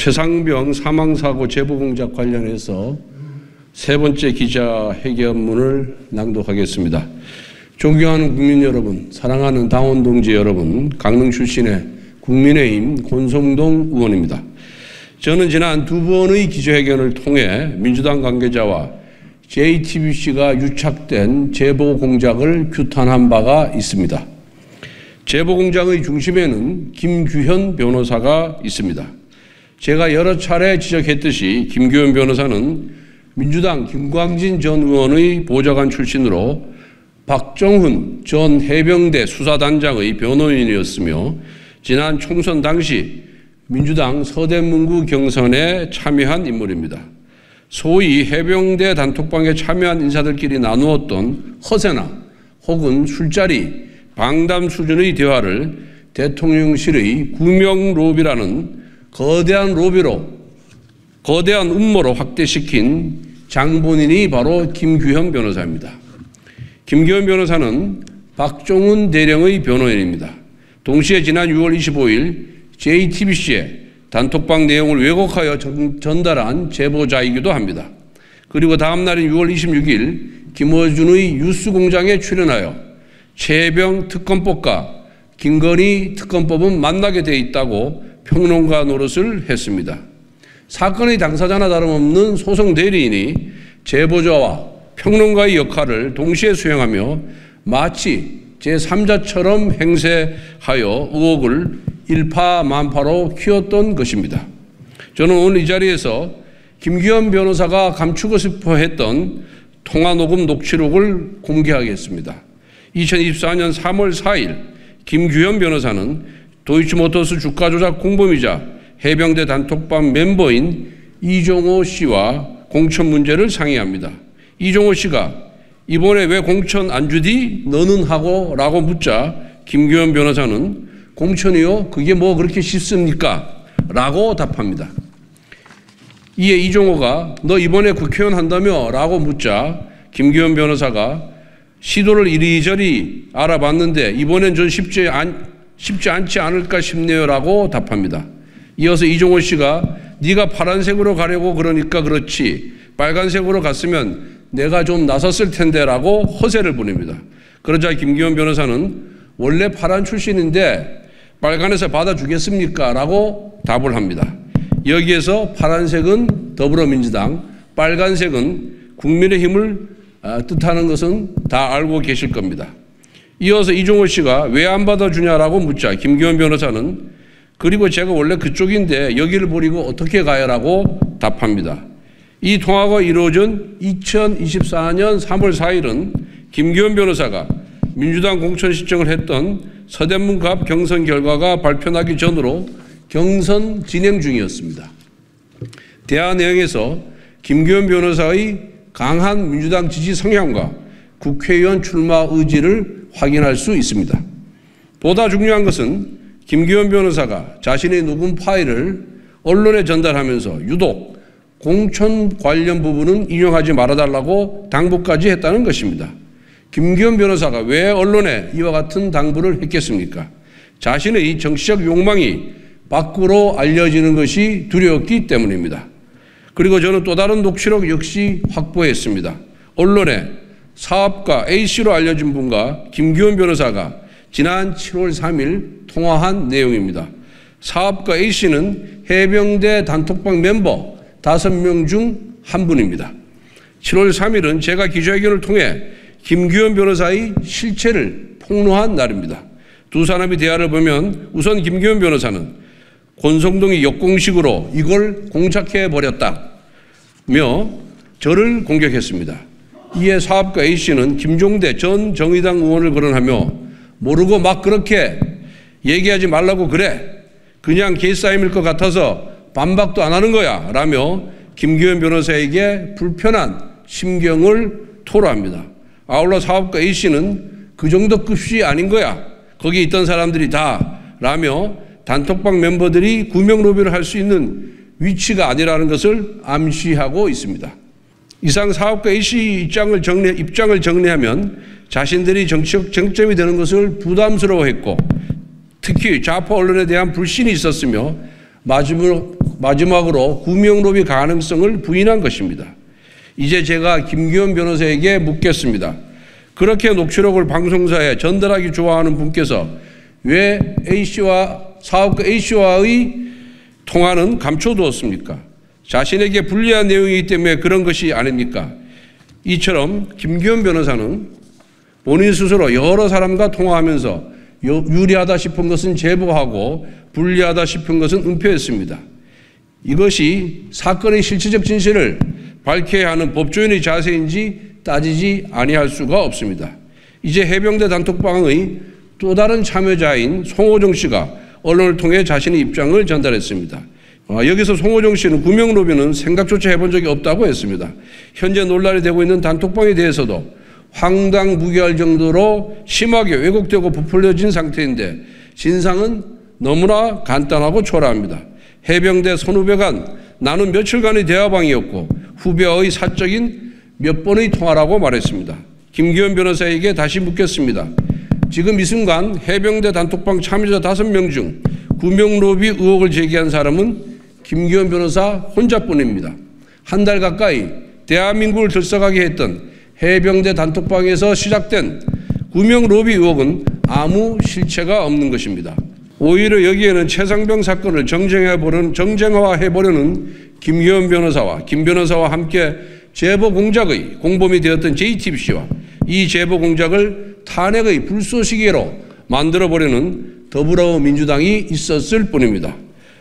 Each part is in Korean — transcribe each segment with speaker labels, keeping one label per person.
Speaker 1: 최상병 사망사고 제보공작 관련해서 세 번째 기자회견문을 낭독하겠습니다. 존경하는 국민 여러분, 사랑하는 당원 동지 여러분, 강릉 출신의 국민의힘 권성동 의원입니다. 저는 지난 두 번의 기자회견을 통해 민주당 관계자와 JTBC가 유착된 제보 공작을 규탄한 바가 있습니다. 제보 공작의 중심에는 김규현 변호사가 있습니다. 제가 여러 차례 지적했듯이 김규현 변호사는 민주당 김광진 전 의원의 보좌관 출신으로 박정훈 전 해병대 수사단장의 변호인이었으며 지난 총선 당시 민주당 서대문구 경선에 참여한 인물입니다. 소위 해병대 단톡방에 참여한 인사들끼리 나누었던 허세나 혹은 술자리, 방담 수준의 대화를 대통령실의 구명 로비라는 거대한 음모로 확대시킨 장본인이 바로 김규현 변호사입니다. 김규현 변호사는 박정훈 대령의 변호인입니다. 동시에 지난 6월 25일 JTBC에 단톡방 내용을 왜곡하여 전달한 제보자이기도 합니다. 그리고 다음 날인 6월 26일 김어준의 뉴스공장에 출연하여 최혜병 특검법과 김건희 특검법은 만나게 돼 있다고 평론가 노릇을 했습니다. 사건의 당사자나 다름없는 소송 대리인이 제보자와 평론가의 역할을 동시에 수행하며 마치 제3자처럼 행세하여 의혹을 일파만파로 키웠던 것입니다. 저는 오늘 이 자리에서 김규현 변호사가 감추고 싶어 했던 통화녹음 녹취록을 공개하겠습니다. 2024년 3월 4일 김규현 변호사는 도이치모터스 주가 조작 공범이자 해병대 단톡방 멤버인 이종호 씨와 공천 문제를 상의합니다. 이종호 씨가 이번에 왜 공천 안 주디? 너는 하고? 라고 묻자 김규현 변호사는 공천이요? 그게 뭐 그렇게 쉽습니까? 라고 답합니다. 이에 이종호가 너 이번에 국회의원 한다며? 라고 묻자 김규현 변호사가 시도를 이리저리 알아봤는데 이번엔 좀 쉽지 않지 않을까 싶네요 라고 답합니다. 이어서 이종호 씨가 네가 파란색으로 가려고 그러니까 그렇지 빨간색으로 갔으면 내가 좀 나섰을 텐데 라고 허세를 부립니다. 그러자 김규현 변호사는 원래 파란 출신인데 빨간에서 받아주겠습니까? 라고 답을 합니다. 여기에서 파란색은 더불어민주당, 빨간색은 국민의힘을 뜻하는 것은 다 알고 계실 겁니다. 이어서 이종호 씨가 왜 안 받아주냐라고 묻자 김규현 변호사는 그리고 제가 원래 그쪽인데 여기를 버리고 어떻게 가요? 라고 답합니다. 이 통화가 이루어진 2024년 3월 4일은 김규현 변호사가 민주당 공천 신청을 했던 서대문구 앞 경선 결과가 발표나기 전으로 경선 진행 중이었습니다. 대화 내용에서 김규현 변호사의 강한 민주당 지지 성향과 국회의원 출마 의지를 확인할 수 있습니다. 보다 중요한 것은 김규현 변호사가 자신의 녹음 파일을 언론에 전달하면서 유독 공천 관련 부분은 인용하지 말아달라고 당부까지 했다는 것입니다. 김규현 변호사가 왜 언론에 이와 같은 당부를 했겠습니까? 자신의 정치적 욕망이 밖으로 알려지는 것이 두려웠기 때문입니다. 그리고 저는 또 다른 녹취록 역시 확보했습니다. 언론에 사업가 A씨로 알려진 분과 김규현 변호사가 지난 7월 3일 통화한 내용입니다. 사업가 A씨는 해병대 단톡방 멤버 5명 중 한 분입니다. 7월 3일은 제가 기자회견을 통해 김규현 변호사의 실체를 폭로한 날입니다. 두 사람의 대화를 보면 우선 김규현 변호사는 권성동이 역공식으로 이걸 공작해버렸다며 저를 공격했습니다. 이에 사업가 A씨는 김종대 전 정의당 의원을 거론하며 모르고 막 그렇게 얘기하지 말라고 그래. 그냥 개싸임일 것 같아서 반박도 안 하는 거야 라며 김규현 변호사에게 불편한 심경을 토로합니다. 아울러 사업가 A씨는 그 정도 급이 아닌 거야. 거기 있던 사람들이 다 라며 단톡방 멤버들이 구명 로비를 할 수 있는 위치가 아니라는 것을 암시하고 있습니다. 이상 사업가 A씨 입장을 정리하면 자신들이 정치적 쟁점이 되는 것을 부담스러워했고 특히 좌파 언론에 대한 불신이 있었으며 마지막으로 마지막으로 구명로비 가능성을 부인한 것입니다. 이제 제가 김규현 변호사에게 묻겠습니다. 그렇게 녹취록을 방송사에 전달하기 좋아하는 분께서 왜 사업가 A씨와의 통화는 감춰두었습니까? 자신에게 불리한 내용이기 때문에 그런 것이 아닙니까? 이처럼 김규현 변호사는 본인 스스로 여러 사람과 통화하면서 유리하다 싶은 것은 제보하고 불리하다 싶은 것은 은폐했습니다. 이것이 사건의 실체적 진실을 밝혀야 하는 법조인의 자세인지 따지지 아니할 수가 없습니다. 이제 해병대 단톡방의 또 다른 참여자인 송호정 씨가 언론을 통해 자신의 입장을 전달했습니다. 여기서 송호정 씨는 구명로비는 생각조차 해본 적이 없다고 했습니다. 현재 논란이 되고 있는 단톡방에 대해서도 황당무계할 정도로 심하게 왜곡되고 부풀려진 상태인데 진상은 너무나 간단하고 초라합니다. 해병대 선후배 간 나눈 며칠간의 대화방이었고 후배와의 사적인 몇 번의 통화라고 말했습니다. 김규현 변호사에게 다시 묻겠습니다. 지금 이 순간 해병대 단톡방 참여자 5명 중 구명로비 의혹을 제기한 사람은 김규현 변호사 혼자뿐입니다. 한 달 가까이 대한민국을 들썩하게 했던 해병대 단톡방에서 시작된 구명로비 의혹은 아무 실체가 없는 것입니다. 오히려 여기에는 최상병 사건을 정쟁화해보려는 김규현 변호사와 김 변호사와 함께 제보 공작의 공범이 되었던 JTBC와 이 제보 공작을 탄핵의 불쏘시개로 만들어보려는 더불어민주당이 있었을 뿐입니다.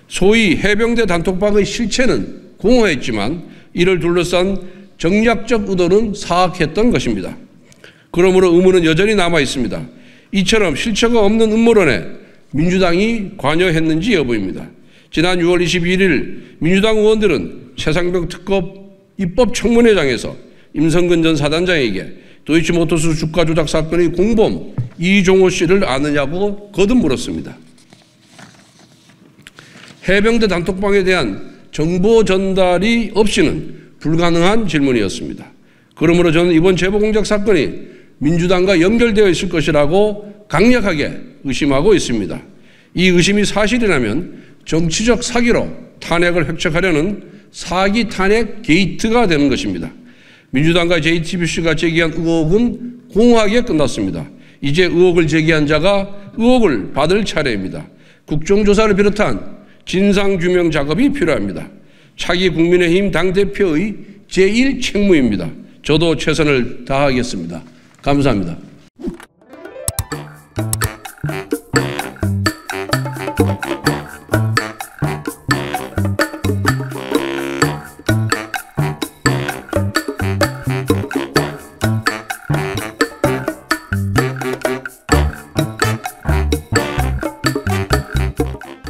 Speaker 1: 소위 해병대 단톡방의 실체는 공허했지만 이를 둘러싼 정략적 의도는 사악했던 것입니다. 그러므로 의문은 여전히 남아 있습니다. 이처럼 실체가 없는 음모론에 민주당이 관여했는지 여부입니다. 지난 6월 21일 민주당 의원들은 최상병 특검 입법청문회장에서 임성근 전 사단장에게 도이치모터스 주가 조작 사건의 공범 이종호 씨를 아느냐고 거듭 물었습니다. 해병대 단톡방에 대한 정보 전달이 없이는 불가능한 질문이었습니다. 그러므로 저는 이번 제보 공작 사건이 민주당과 연결되어 있을 것이라고 강력하게 의심하고 있습니다. 이 의심이 사실이라면 정치적 사기로 탄핵을 획책하려는 사기 탄핵 게이트가 되는 것입니다. 민주당과 JTBC가 제기한 의혹은 공허하게 끝났습니다. 이제 의혹을 제기한 자가 의혹을 받을 차례입니다. 국정조사를 비롯한 진상규명 작업이 필요합니다. 차기 국민의힘 당대표의 제1책무입니다. 저도 최선을 다하겠습니다. 감사합니다.